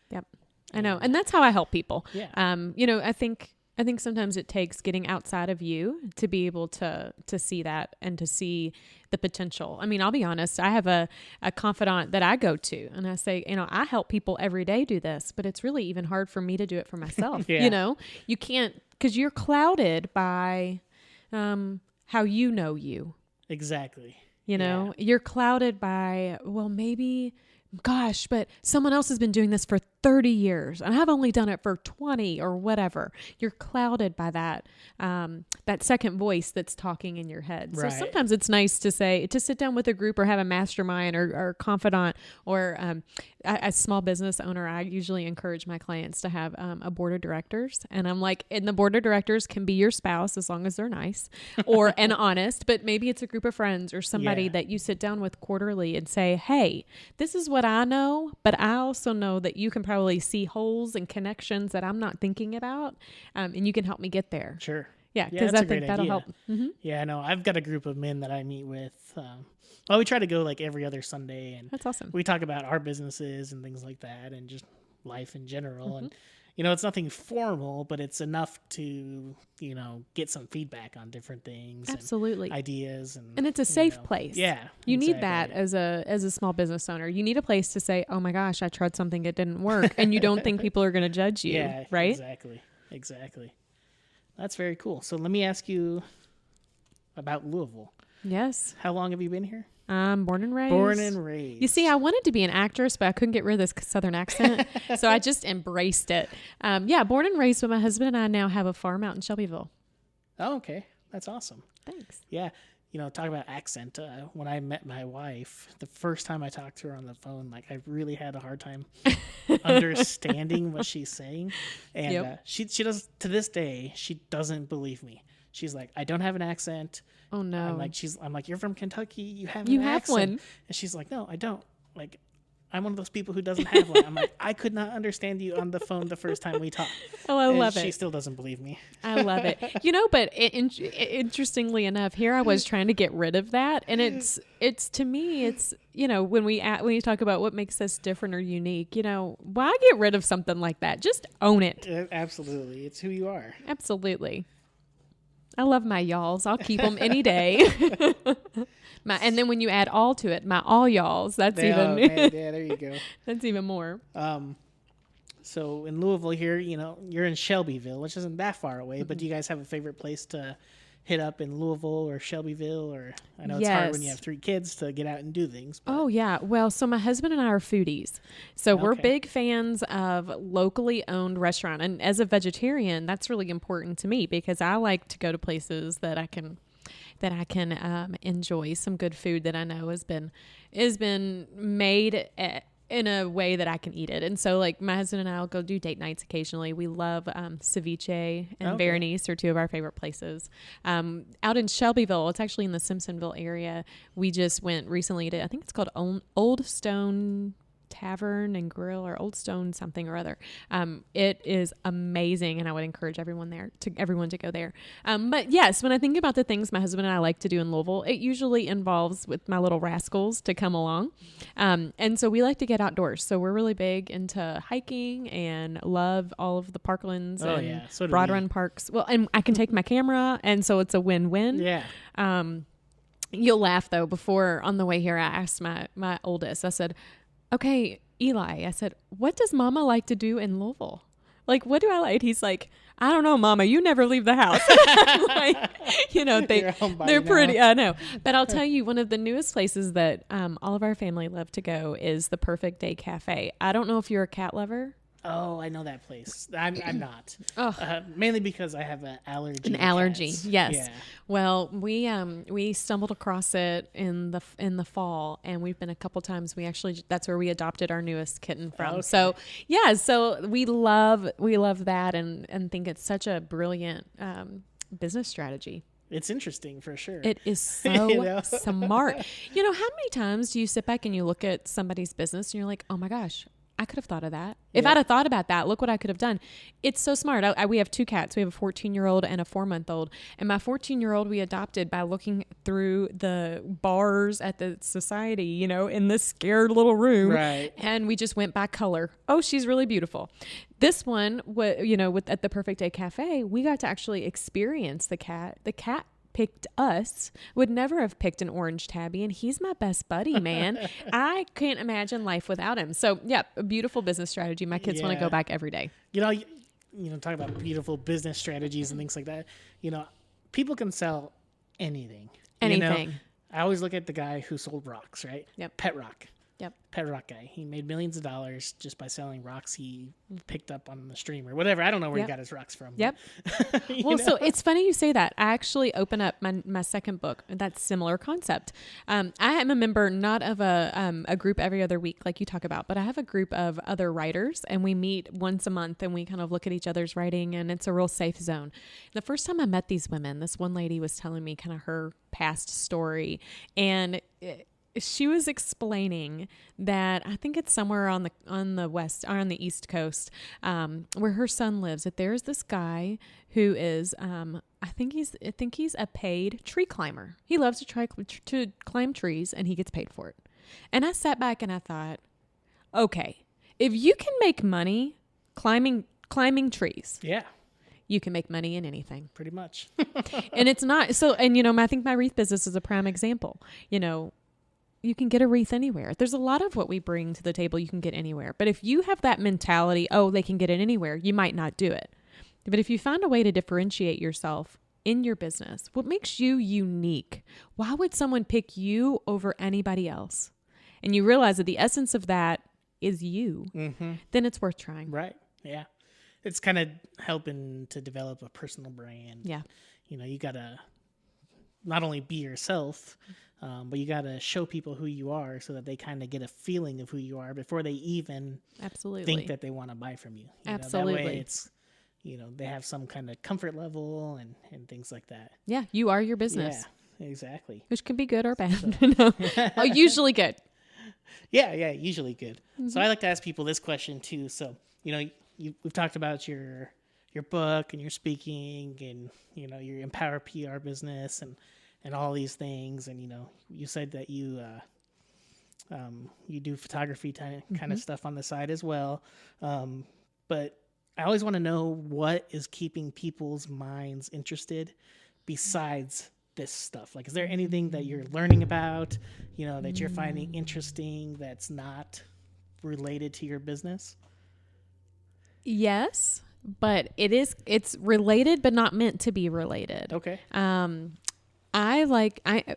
Yep. I know. And that's how I help people. Yeah. I think I think sometimes it takes getting outside of you to be able to see that and to see the potential. I mean, I'll be honest, I have a confidant that I go to and I say, I help people every day do this, but it's really even hard for me to do it for myself. Yeah. You can't, because you're clouded by how you know you. Exactly. You're clouded by, well, maybe, gosh, but someone else has been doing this for 30 years and I've only done it for 20 or whatever. You're clouded by that second voice that's talking in your head. Right. So sometimes it's nice to sit down with a group or have a mastermind or confidant or a small business owner. I usually encourage my clients to have a board of directors. And I'm like, and the board of directors can be your spouse as long as they're nice and honest, but maybe it's a group of friends or somebody that you sit down with quarterly and say, hey, this is what I know, but I also know that you can probably see holes and connections that I'm not thinking about, and you can help me get there. Sure. Yeah, because I think that'll help. Mm-hmm. Yeah, I know. I've got a group of men that I meet with. We try to go like every other Sunday, and that's awesome. We talk about our businesses and things like that, and just life in general. And it's nothing formal, but it's enough to get some feedback on different things, absolutely, and ideas, and it's a safe place. Yeah, you need that as a small business owner. You need a place to say, "Oh my gosh, I tried something, it didn't work," and you don't think people are going to judge you. Yeah, right? Exactly. That's very cool. So let me ask you about Louisville. Yes. How long have you been here? Born and raised. Born and raised. You see, I wanted to be an actress, but I couldn't get rid of this Southern accent. So I just embraced it. Born and raised, but my husband and I now have a farm out in Shelbyville. Oh, okay. That's awesome. Thanks. Yeah. Talk about accent. When I met my wife, the first time I talked to her on the phone, like I really had a hard time understanding what she's saying. And she does, to this day, she doesn't believe me. She's like, I don't have an accent. Oh no. I'm like, you're from Kentucky. You have accent. One. And she's like, no, I don't. Like, I'm one of those people who doesn't have one. I'm like, I could not understand you on the phone the first time we talked. Oh, I love it. She still doesn't believe me. I love it. But interestingly enough, here I was trying to get rid of that. And it's to me, it's, when you talk about what makes us different or unique, why get rid of something like that? Just own it. Absolutely. It's who you are. Absolutely. I love my y'alls. I'll keep them any day. And then when you add all to it, my all y'alls, that's even. Yeah, there you go. That's even more. So in Louisville here, you're in Shelbyville, which isn't that far away, but do you guys have a favorite place to hit up in Louisville or Shelbyville? Or I know it's hard when you have 3 kids to get out and do things. But. Oh, yeah. Well, so my husband and I are foodies. So we're big fans of locally owned restaurant. And as a vegetarian, that's really important to me because I like to go to places that I can enjoy some good food that I know has been made in a way that I can eat it. And so like my husband and I will go do date nights occasionally. We love Ceviche and Berenice are 2 of our favorite places. Out in Shelbyville, it's actually in the Simpsonville area. We just went recently to, I think it's called Old Stone Tavern and Grill or Old Stone something or other. It is amazing, and I would encourage everyone to go there. But yes, when I think about the things my husband and I like to do in Louisville, it usually involves with my little rascals to come along. And so we like to get outdoors. So we're really big into hiking and love all of the parklands and Broad Run parks. Well, and I can take my camera, and so it's a win-win. Yeah. You'll laugh though. Before on the way here, I asked my oldest. I said, okay, Eli, I said, what does Mama like to do in Louisville? Like, what do I like? He's like, I don't know, Mama. You never leave the house. They're pretty. I know. But I'll tell you, one of the newest places that all of our family love to go is the Perfect Day Cafe. I don't know if you're a cat lover. Oh, I know that place. I'm not. Oh. Mainly because I have an allergy. An allergy, cats. yes. Yeah. Well, we stumbled across it in the fall, and we've been a couple times. That's where we adopted our newest kitten from. Okay. So yeah, so we love that and think it's such a brilliant business strategy. It's interesting for sure. It is so smart. How many times do you sit back and you look at somebody's business and you're like, oh my gosh, I could have thought of that. If I'd have thought about that, look what I could have done. It's so smart. We have 2 cats. We have a 14-year-old and a 4-month-old. And my 14-year-old we adopted by looking through the bars at the society, in this scared little room. Right. And we just went by color. Oh, she's really beautiful. This one, with at the Perfect Day Cafe, we got to actually experience the cat. The cat picked us, would never have picked an orange tabby, and he's my best buddy, man. I can't imagine life without him. So yeah, a beautiful business strategy. My kids want to go back every day. Talk about beautiful business strategies and things like that. People can sell anything. I always look at the guy who sold rocks, right? Yep. Pet rock. Yep. Pet rock guy. He made millions of dollars just by selling rocks he picked up on the stream or whatever. I don't know where he got his rocks from. Yep. So it's funny you say that. I actually open up my second book. That's similar concept. I am a member not of a group every other week like you talk about, but I have a group of other writers, and we meet once a month and we kind of look at each other's writing, and it's a real safe zone. The first time I met these women, this one lady was telling me kind of her past story, and she was explaining that I think it's somewhere on the west or on the East Coast, where her son lives. That there's this guy who is, I think he's a paid tree climber. He loves to try to climb trees, and he gets paid for it. And I sat back and I thought, okay, if you can make money climbing trees, yeah, you can make money in anything, pretty much. And it's not so. And I think my wreath business is a prime example. You can get a wreath anywhere. There's a lot of what we bring to the table you can get anywhere. But if you have that mentality, they can get it anywhere, you might not do it. But if you find a way to differentiate yourself in your business, what makes you unique? Why would someone pick you over anybody else? And you realize that the essence of that is you, then it's worth trying. Right. Yeah. It's kind of helping to develop a personal brand. Yeah. You got to not only be yourself, but you got to show people who you are so that they kind of get a feeling of who you are before they even think that they want to buy from you. Absolutely. That way it's, they have some kind of comfort level and things like that. Yeah. You are your business. Yeah, exactly. Which can be good or bad. Usually good. Yeah. Usually good. So I like to ask people this question too. So, we've talked about your book and your speaking and, your Empower PR business and all these things. And, you said that you do photography kind of stuff on the side as well. But I always want to know what is keeping people's minds interested besides this stuff. Like, is there anything that you're learning about, that you're finding interesting that's not related to your business? Yes, but it's related, but not meant to be related. Okay.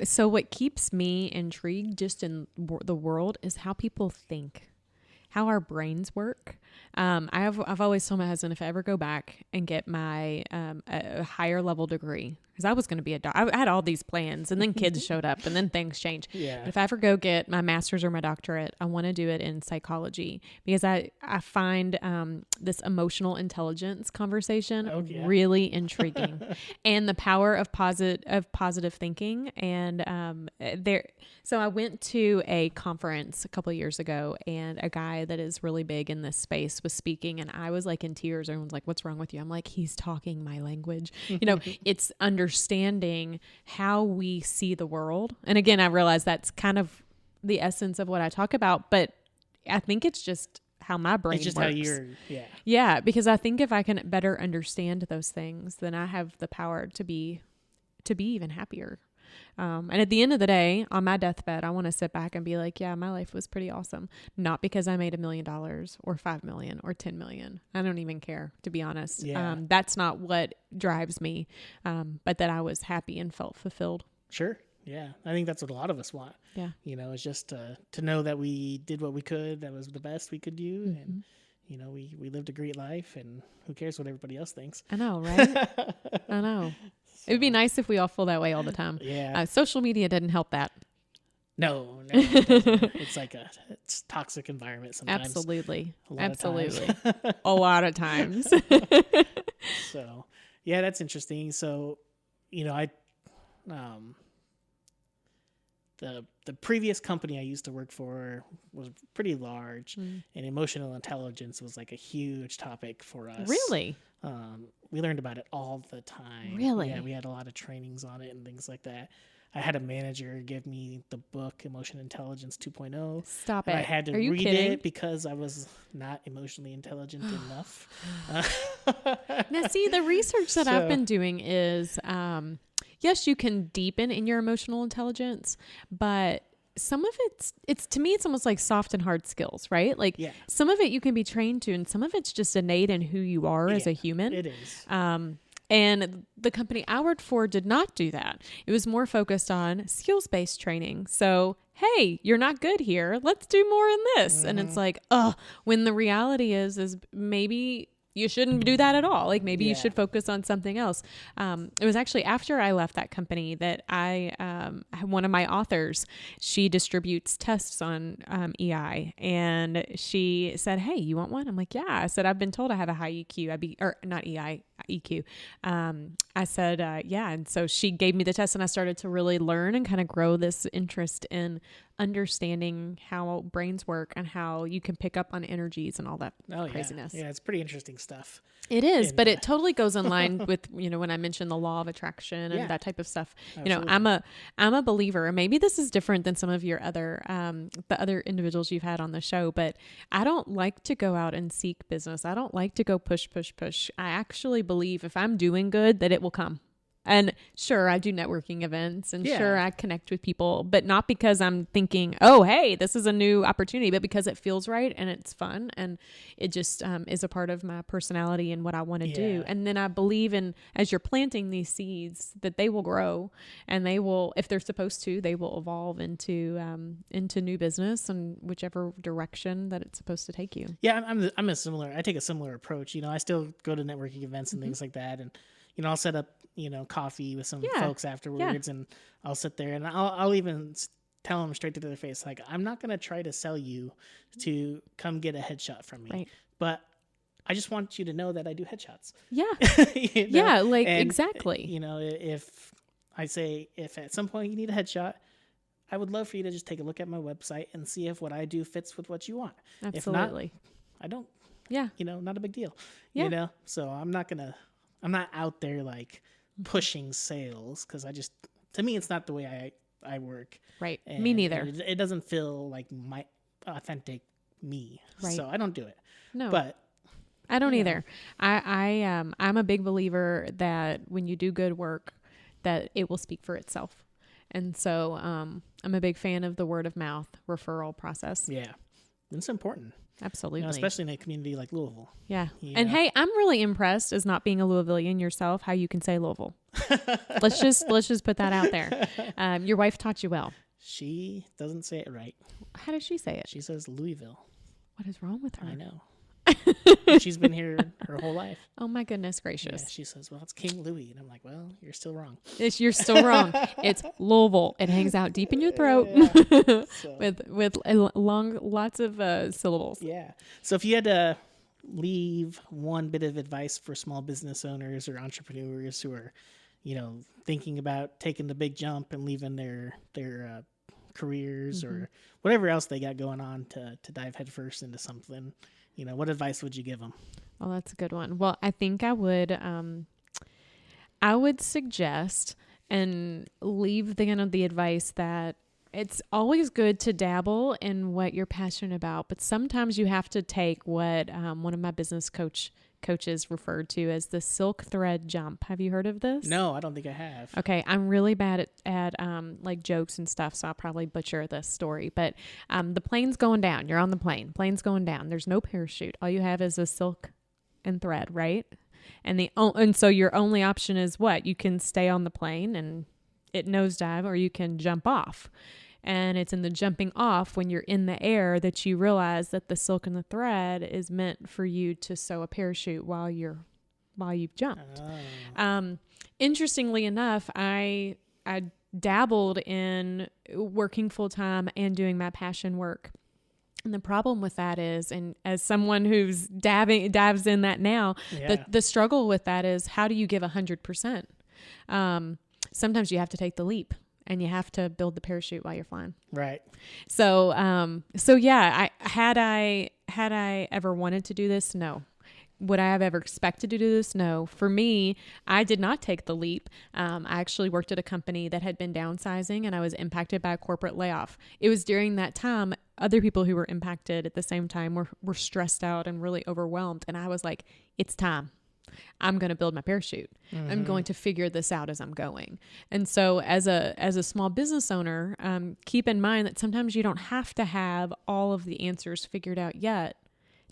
So what keeps me intrigued just in the world is how people think, how our brains work. I've always told my husband, if I ever go back and get my a higher level degree, because I was going to be I had all these plans, and then kids showed up, and then things changed. Yeah. But if I ever go get my master's or my doctorate, I want to do it in psychology, because I find this emotional intelligence conversation really intriguing, and the power of positive thinking. And so I went to a conference a couple of years ago, and a guy that is really big in this space was speaking, and I was like in tears. Everyone's like, "What's wrong with you?" I'm like, "He's talking my language." It's understanding how we see the world. And again, I realize that's kind of the essence of what I talk about, but I think it's just how my brain works. It's just how you're, Yeah, because I think if I can better understand those things, then I have the power to be even happier. And at the end of the day, on my deathbed, I want to sit back and be like, yeah, my life was pretty awesome. Not because I made $1 million or 5 million or 10 million. I don't even care, to be honest. Yeah. That's not what drives me. But that I was happy and felt fulfilled. Sure. Yeah. I think that's what a lot of us want. Yeah. It's just to know that we did what we could, that was the best we could do. Mm-hmm. And, we lived a great life, and who cares what everybody else thinks. I know, right? I know. So, it would be nice if we all feel that way all the time. Yeah. Social media didn't help that. No, it doesn't. It's toxic environment sometimes. Absolutely. Absolutely. A lot of times. So, yeah, that's interesting. So, the previous company I used to work for was pretty large, and emotional intelligence was like a huge topic for us. Really? We learned about it all the time. Really? Yeah, we had a lot of trainings on it and things like that. I had a manager give me the book Emotional Intelligence 2.0. Stop and it. I had to Are you read kidding? it because I was not emotionally intelligent enough. Now, see, the research that I've So- been doing is, yes, you can deepen in your emotional intelligence, but some of it's to me, it's almost like soft and hard skills, right? Like Yeah. some of it you can be trained to, and some of it's just innate in who you are as a human. It is. And the company I worked for did not do that. It was more focused on skills-based training. So, hey, you're not good here. Let's do more in this. And it's like, when the reality is maybe you shouldn't do that at all. Like maybe you should focus on something else. It was actually after I left that company that one of my authors, she distributes tests on EI, and she said, "Hey, you want one?" I'm like, "Yeah." I said, "I've been told I have a high EQ. Or not EI, EQ." I said, "Yeah." And so she gave me the test, and I started to really learn and kind of grow this interest in understanding how brains work and how you can pick up on energies and all that craziness. Yeah, it's pretty interesting stuff. It is, And, but it totally goes in line with, when I mentioned the law of attraction and that type of stuff. Absolutely. I'm a believer, and maybe this is different than some of your other, the other individuals you've had on the show, but I don't like to go out and seek business. I don't like to go push. I actually believe if I'm doing good, that it will come. And sure, I do networking events, and sure, I connect with people, but not because I'm thinking, oh, hey, this is a new opportunity, but because it feels right and it's fun, and it just is a part of my personality and what I want to do. And then I believe in, as you're planting these seeds, that they will grow, and they will, if they're supposed to, they will evolve into new business and whichever direction that it's supposed to take you. Yeah, I take a similar approach. I still go to networking events and things like that, and I'll set up coffee with some folks afterwards, and I'll sit there, and I'll even tell them straight to their face, like, I'm not going to try to sell you to come get a headshot from me, Right. but I just want you to know that I do headshots. Yeah. And, exactly. If I say, if at some point you need a headshot, I would love for you to just take a look at my website and see if what I do fits with what you want. Absolutely. If not, I don't, Yeah. not a big deal, Yeah. So I'm not out there like pushing sales, because to me, it's not the way I work. Right. And Me neither. It doesn't feel like my authentic me. Right. So I don't do it. No. But I don't either. I'm a big believer that when you do good work, that it will speak for itself. And so I'm a big fan of the word of mouth referral process. yeah, it's important. Absolutely. Especially in a community like Louisville. Yeah. And hey, I'm really impressed, as not being a Louisvillian yourself, how you can say Louisville. let's just put that out there. Your wife taught you well. She doesn't say it right. How does she say it? She says Louisville. What is wrong with her? I know. She's been here her whole life. Oh my goodness Yeah, gracious. she says, well, it's King Louis. And I'm like, well, you're still wrong. You're still wrong. It's Louisville. It hangs out deep in your throat So, with lots of syllables. yeah. So if you had to leave one bit of advice for small business owners or entrepreneurs who are, thinking about taking the big jump and leaving their careers or whatever else they got going on to dive headfirst into something, what advice would you give them? Well, that's a good one. Well, I think I would suggest and leave the advice that it's always good to dabble in what you're passionate about, but sometimes you have to take what one of my business coaches referred to as the silk thread jump. Have you heard of this? No, I don't think I have. Okay, I'm really bad at like jokes and stuff, so I'll probably butcher this story. But the plane's going down. You're on the plane. Plane's going down. There's no parachute. All you have is a silk and thread, right? And so your only option is what? You can stay on the plane and it nosedive, or you can jump off. And it's in the jumping off when you're in the air that you realize that the silk and the thread is meant for you to sew a parachute while you've jumped. Interestingly enough, I dabbled in working full time and doing my passion work. And the problem with that is, and as someone who's dives in that now, the struggle with that is, how do you give 100%? Sometimes you have to take the leap. And you have to build the parachute while you're flying. Right. So yeah, had I ever wanted to do this? No. Would I have ever expected to do this? No. For me, I did not take the leap. I actually worked at a company that had been downsizing, and I was impacted by a corporate layoff. It was during that time, other people who were impacted at the same time were stressed out and really overwhelmed. And I was like, it's time. I'm going to build my parachute. I'm going to figure this out as I'm going. And so as a small business owner, keep in mind that sometimes you don't have to have all of the answers figured out yet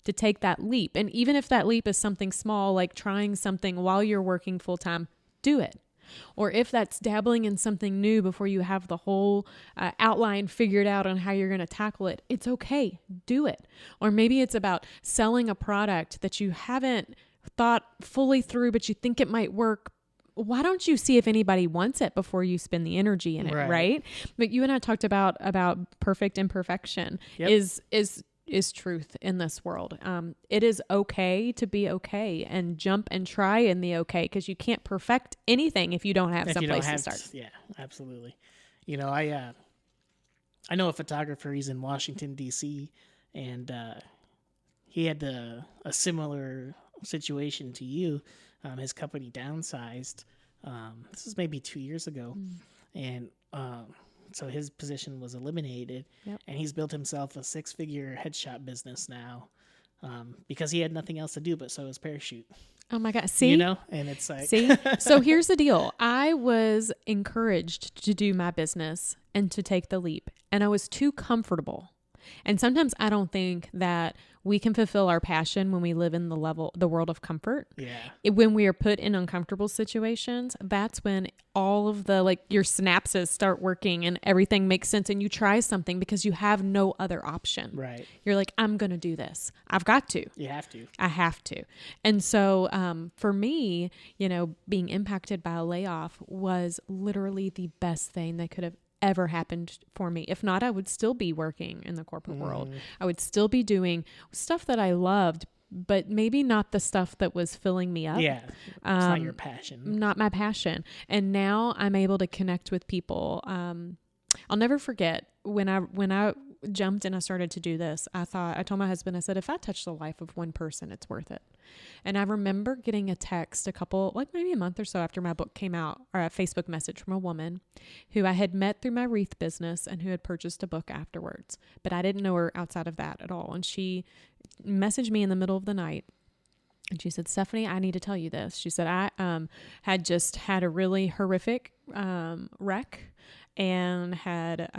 to take that leap. And even if that leap is something small, like trying something while you're working full time, do it. Or if that's dabbling in something new before you have the whole outline figured out on how you're going to tackle it, it's okay. Do it. Or maybe it's about selling a product that you haven't thought fully through, but you think it might work. Why don't you see if anybody wants it before you spend the energy in it, right? But you and I talked about perfect imperfection. Yep. Is truth in this world. It is okay to be okay and jump and try in the okay, because you can't perfect anything if you don't have someplace to start. Yeah, absolutely. You know, I know a photographer. He's in Washington, D.C., and he had a similar situation to you. His company downsized. This was maybe 2 years ago, and so his position was eliminated. Yep. And he's built himself a 6-figure headshot business now, because he had nothing else to do but sew his parachute. Oh my God! See, you know, and it's like, see. So here's the deal: I was encouraged to do my business and to take the leap, and I was too comfortable. And sometimes I don't think that we can fulfill our passion when we live in the world of comfort. Yeah. When we are put in uncomfortable situations, that's when all of the, your synapses start working and everything makes sense, and you try something because you have no other option. Right. You're like, I'm going to do this. I've got to. You have to. I have to. And so for me, being impacted by a layoff was literally the best thing that could have ever happened for me. If not, I would still be working in the corporate world. I would still be doing stuff that I loved, but maybe not the stuff that was filling me up. Yeah. It's not your passion. Not my passion. And now I'm able to connect with people. I'll never forget when I jumped and I started to do this, I told my husband, I said, if I touch the life of one person, it's worth it. And I remember getting a text maybe a month or so after my book came out, or a Facebook message from a woman who I had met through my wreath business and who had purchased a book afterwards. But I didn't know her outside of that at all. And she messaged me in the middle of the night. And she said, Stephanie, I need to tell you this. She said, I had just had a really horrific wreck, and had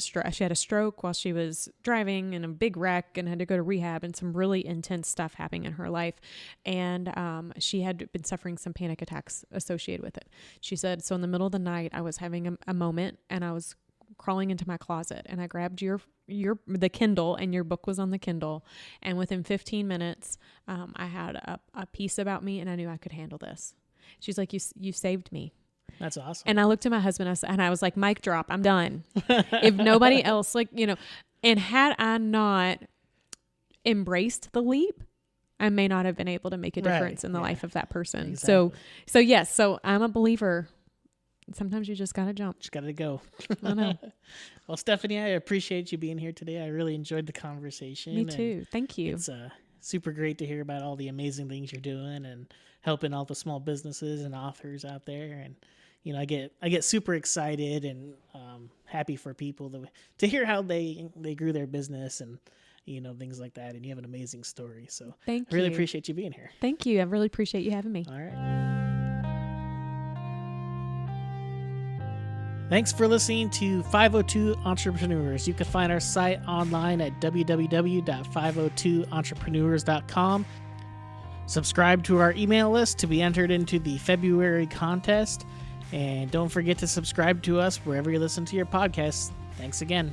she had a stroke while she was driving, and a big wreck, and had to go to rehab, and some really intense stuff happening in her life. And she had been suffering some panic attacks associated with it. She said, so in the middle of the night, I was having a moment, and I was crawling into my closet, and I grabbed the Kindle, and your book was on the Kindle. And within 15 minutes, I had a piece about me, and I knew I could handle this. She's like, you saved me. That's awesome. And I looked at my husband and I was like, mic drop, I'm done. If nobody else, and had I not embraced the leap, I may not have been able to make a difference in the life of that person. Exactly. So yes, so I'm a believer. Sometimes you just got to jump. Just got to go. I know. Well, Stephanie, I appreciate you being here today. I really enjoyed the conversation. Me too. Thank you. It's super great to hear about all the amazing things you're doing and helping all the small businesses and authors out there. And I get super excited and happy for people to hear how they grew their business and things like that. And you have an amazing story. So thank you. Really appreciate you being here. Thank you. I really appreciate you having me. All right. Thanks for listening to 502 Entrepreneurs. You can find our site online at www.502entrepreneurs.com. Subscribe to our email list to be entered into the February contest. And don't forget to subscribe to us wherever you listen to your podcasts. Thanks again.